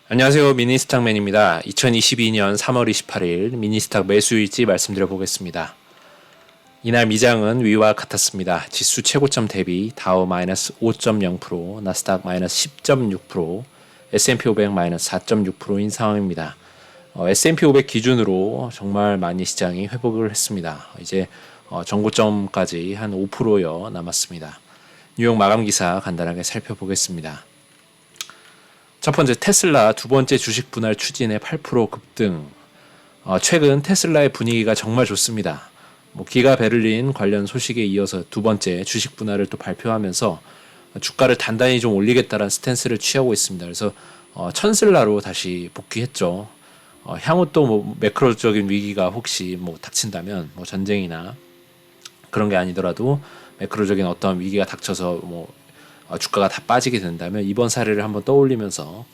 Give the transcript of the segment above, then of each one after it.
안녕하세요. 미니스탁맨입니다. 2022년 3월 28일 미니스탁 매수일지 말씀드려 보겠습니다. 이날 미장은 위와 같았습니다. 지수 최고점 대비 다우 마이너스 5.0%, 나스닥 마이너스 10.6%, S&P 500 마이너스 4.6%인 상황입니다. S&P 500 기준으로 정말 많이 시장이 회복을 했습니다. 이제 전고점까지 한 5%여 남았습니다. 뉴욕 마감 기사 간단하게 살펴보겠습니다. 첫 번째 테슬라 두 번째 주식 분할 추진에 8% 급등. 최근 테슬라의 분위기가 정말 좋습니다. 기가 베를린 관련 소식에 이어서 두 번째 주식 분할을 또 발표하면서 주가를 단단히 좀 올리겠다는 스탠스를 취하고 있습니다. 그래서 천슬라로 다시 복귀했죠. 향후 또 매크로적인 위기가 혹시 닥친다면 전쟁이나 그런 게 아니더라도 매크로적인 어떤 위기가 닥쳐서 주가가 다 빠지게 된다면 이번 사례를 한번 떠올리면서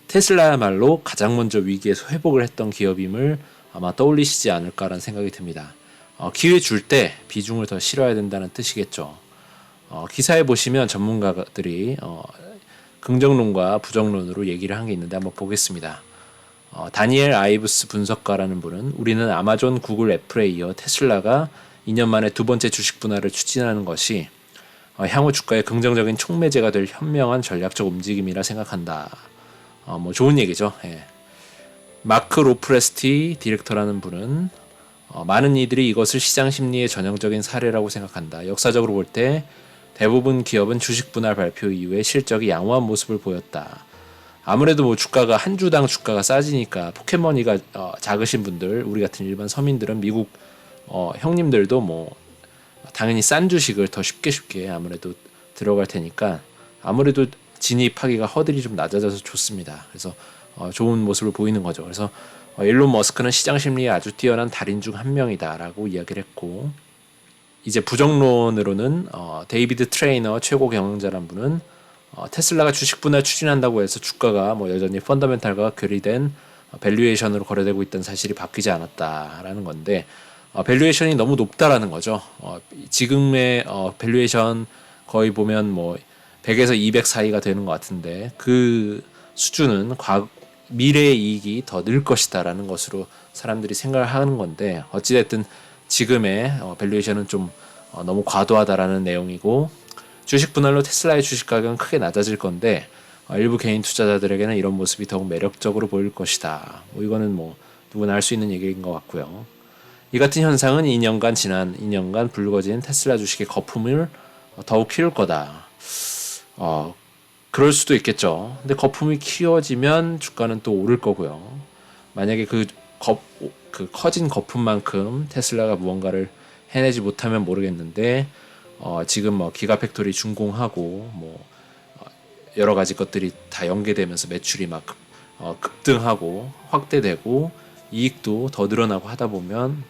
테슬라야말로 가장 먼저 위기에서 회복을 했던 기업임을 아마 떠올리시지 않을까라는 생각이 듭니다. 기회 줄 때 비중을 더 실어야 된다는 뜻이겠죠. 기사에 보시면 전문가들이 긍정론과 부정론으로 얘기를 한 게 있는데 한번 보겠습니다. 다니엘 아이브스 분석가라는 분은 우리는 아마존, 구글, 애플에 이어 테슬라가 2년 만에 두 번째 주식 분할을 추진하는 것이 향후 주가에 긍정적인 촉매제가 될 현명한 전략적 움직임이라 생각한다. 좋은 얘기죠. 예. 마크 로프레스티 디렉터라는 분은 많은 이들이 이것을 시장 심리의 전형적인 사례라고 생각한다. 역사적으로 볼 때 대부분 기업은 주식 분할 발표 이후에 실적이 양호한 모습을 보였다. 아무래도 주가가 한 주당 주가가 싸지니까 포켓머니가 작으신 분들, 우리 같은 일반 서민들은 미국 형님들도 당연히 싼 주식을 더 쉽게 아무래도 들어갈 테니까 아무래도 진입하기가 허들이 좀 낮아져서 좋습니다. 그래서 좋은 모습을 보이는 거죠. 그래서 일론 머스크는 시장 심리에 아주 뛰어난 달인 중 한 명이다라고 이야기를 했고, 이제 부정론으로는 데이비드 트레이너 최고 경영자란 분은 테슬라가 주식 분할 추진한다고 해서 주가가 여전히 펀더멘탈과 괴리된 밸류에이션으로 거래되고 있다는 사실이 바뀌지 않았다라는 건데, 밸류에이션이 너무 높다라는 거죠. 지금의 밸류에이션 거의 보면 100에서 200 사이가 되는 것 같은데 그 수준은 미래의 이익이 더 늘 것이다라는 것으로 사람들이 생각을 하는 건데, 어찌됐든 지금의 밸류에이션은 좀 너무 과도하다라는 내용이고, 주식 분할로 테슬라의 주식 가격은 크게 낮아질 건데 일부 개인 투자자들에게는 이런 모습이 더욱 매력적으로 보일 것이다. 이거는 누구나 할 수 있는 얘기인 것 같고요. 이 같은 현상은 지난 2년간 불거진 테슬라 주식의 거품을 더욱 키울 거다. 그럴 수도 있겠죠. 근데 거품이 키워지면 주가는 또 오를 거고요. 만약에 그 커진 거품만큼 테슬라가 무언가를 해내지 못하면 모르겠는데, 지금 기가팩토리 준공하고 여러 가지 것들이 다 연계되면서 매출이 급등하고 확대되고 이익도 더 늘어나고 하다 보면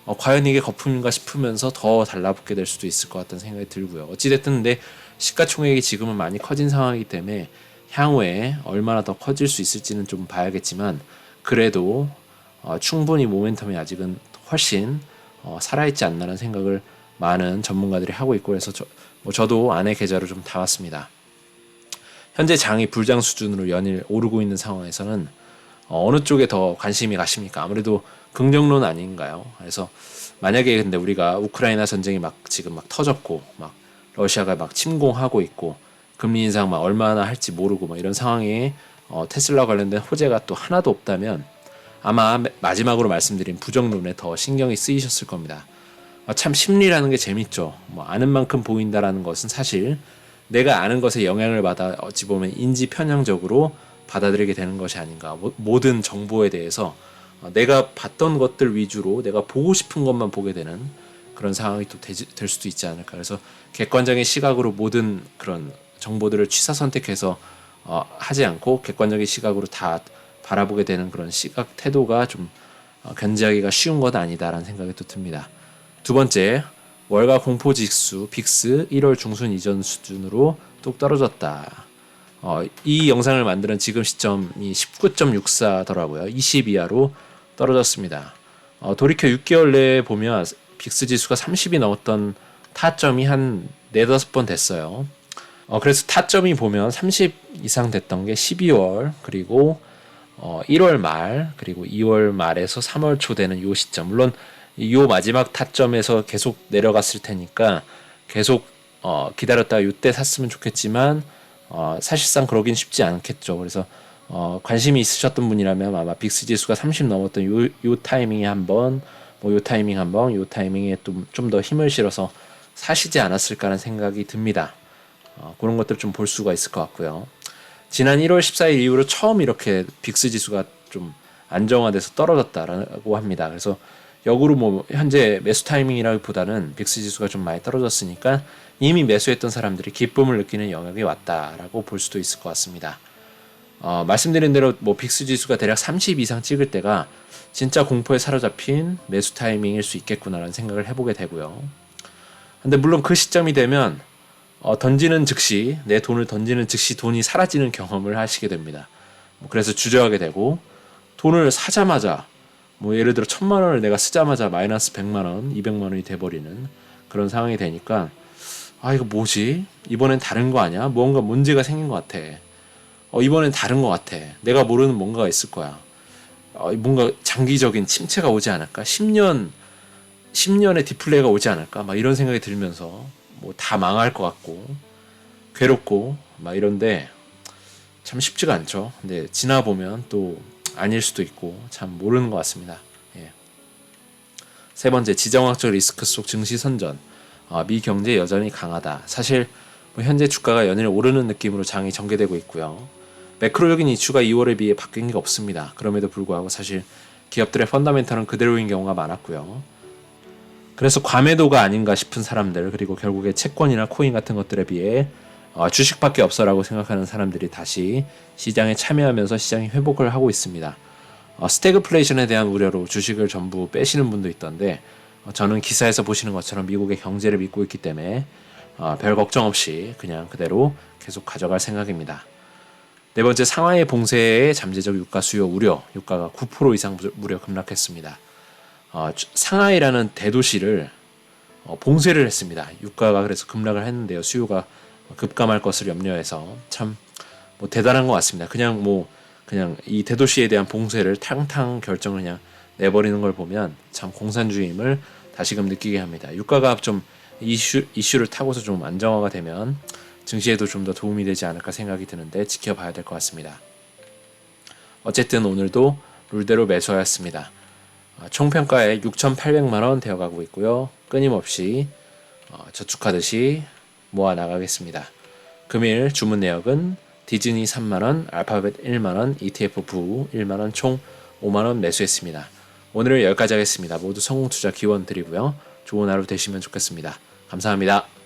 과연 이게 거품인가 싶으면서 더 달라붙게 될 수도 있을 것 같다는 생각이 들고요. 어찌됐든 근데 시가총액이 지금은 많이 커진 상황이기 때문에 향후에 얼마나 더 커질 수 있을지는 좀 봐야겠지만, 그래도 충분히 모멘텀이 아직은 훨씬 살아있지 않나라는 생각을 많은 전문가들이 하고 있고, 그래서 저도 안의 계좌로 좀 담았습니다. 현재 장이 불장 수준으로 연일 오르고 있는 상황에서는 어느 쪽에 더 관심이 가십니까? 아무래도 긍정론 아닌가요? 그래서 만약에 근데 우리가 우크라이나 전쟁이 지금 터졌고 러시아가 침공하고 있고 금리 인상 얼마나 할지 모르고 이런 상황에 테슬라 관련된 호재가 또 하나도 없다면 아마 마지막으로 말씀드린 부정론에 더 신경이 쓰이셨을 겁니다. 참 심리라는 게 재밌죠. 아는 만큼 보인다라는 것은 사실 내가 아는 것에 영향을 받아 어찌 보면 인지 편향적으로 받아들이게 되는 것이 아닌가. 모든 정보에 대해서 내가 봤던 것들 위주로 내가 보고 싶은 것만 보게 되는 그런 상황이 또 될 수도 있지 않을까. 그래서 객관적인 시각으로 모든 그런 정보들을 취사 선택해서 하지 않고 객관적인 시각으로 다 바라보게 되는 그런 시각 태도가 좀 견제하기가 쉬운 것 아니다라는 생각이 또 듭니다. 두 번째, 월가 공포지수 빅스 1월 중순 이전 수준으로 뚝 떨어졌다. 이 영상을 만드는 지금 시점이 19.64더라고요. 20 이하로 떨어졌습니다. 돌이켜 6개월 내에 보면 빅스 지수가 30이 넘었던 타점이 한 4-5번 됐어요. 그래서 타점이 보면 30 이상 됐던 게 12월, 그리고 1월 말 그리고 2월 말에서 3월 초 되는 요 시점, 물론 요 마지막 타점에서 계속 내려갔을 테니까 계속 기다렸다가 요때 샀으면 좋겠지만 사실상 그러긴 쉽지 않겠죠. 그래서 관심이 있으셨던 분이라면 아마 빅스 지수가 30 넘었던 요 타이밍에 한번, 뭐 요 타이밍 한번, 요 타이밍에 좀 더 힘을 실어서 사시지 않았을까 하는 생각이 듭니다. 그런 것들 좀 볼 수가 있을 것 같고요. 지난 1월 14일 이후로 처음 이렇게 빅스 지수가 좀 안정화돼서 떨어졌다라고 합니다. 그래서 역으로 뭐 현재 매수 타이밍이라기보다는 빅스 지수가 좀 많이 떨어졌으니까 이미 매수했던 사람들이 기쁨을 느끼는 영역이 왔다라고 볼 수도 있을 것 같습니다. 말씀드린 대로 뭐 빅스 지수가 대략 30 이상 찍을 때가 진짜 공포에 사로잡힌 매수 타이밍일 수 있겠구나라는 생각을 해보게 되고요. 근데 물론 그 시점이 되면 던지는 즉시, 내 돈을 던지는 즉시 돈이 사라지는 경험을 하시게 됩니다. 그래서 주저하게 되고, 돈을 사자마자 뭐 예를 들어 1000만 원을 내가 쓰자마자 마이너스 100만 원, 200만 원이 돼버리는 그런 상황이 되니까, 이거 뭐지? 이번엔 다른 거 아니야? 뭔가 문제가 생긴 것 같아. 이번엔 다른 것 같아. 내가 모르는 뭔가가 있을 거야. 뭔가 장기적인 침체가 오지 않을까? 10년의 디플레이가 오지 않을까? 막 이런 생각이 들면서 뭐 다 망할 것 같고 괴롭고 막 이런데 참 쉽지가 않죠. 근데 지나 보면 또 아닐 수도 있고 참 모르는 것 같습니다. 예. 세 번째, 지정학적 리스크 속 증시 선전. 미 경제 여전히 강하다. 사실 뭐 현재 주가가 연일 오르는 느낌으로 장이 전개되고 있고요. 매크로적인 이슈가 2월에 비해 바뀐 게 없습니다. 그럼에도 불구하고 사실 기업들의 펀더멘털은 그대로인 경우가 많았고요. 그래서 과매도가 아닌가 싶은 사람들, 그리고 결국에 채권이나 코인 같은 것들에 비해 주식밖에 없어라고 생각하는 사람들이 다시 시장에 참여하면서 시장이 회복을 하고 있습니다. 스태그플레이션에 대한 우려로 주식을 전부 빼시는 분도 있던데, 저는 기사에서 보시는 것처럼 미국의 경제를 믿고 있기 때문에 별 걱정 없이 그냥 그대로 계속 가져갈 생각입니다. 네 번째, 상하이 봉쇄의 잠재적 유가 수요 우려. 유가가 9% 이상 무려 급락했습니다. 상하이라는 대도시를 봉쇄를 했습니다. 유가가 그래서 급락을 했는데요. 수요가 급감할 것을 염려해서 참 뭐 대단한 것 같습니다. 그냥 이 대도시에 대한 봉쇄를 탕탕 결정을 그냥 내버리는 걸 보면 참 공산주의임을 다시금 느끼게 합니다. 유가가 좀 이슈를 타고서 좀 안정화가 되면 증시에도 좀 더 도움이 되지 않을까 생각이 드는데 지켜봐야 될 것 같습니다. 어쨌든 오늘도 룰대로 매수하였습니다. 총평가에 6,800만 원 되어가고 있고요. 끊임없이 저축하듯이 모아 나가겠습니다. 금일 주문 내역은 디즈니 3만 원, 알파벳 1만 원, ETF 부 1만 원, 총 5만 원 매수했습니다. 오늘은 여기까지 하겠습니다. 모두 성공 투자 기원 드리고요. 좋은 하루 되시면 좋겠습니다. 감사합니다.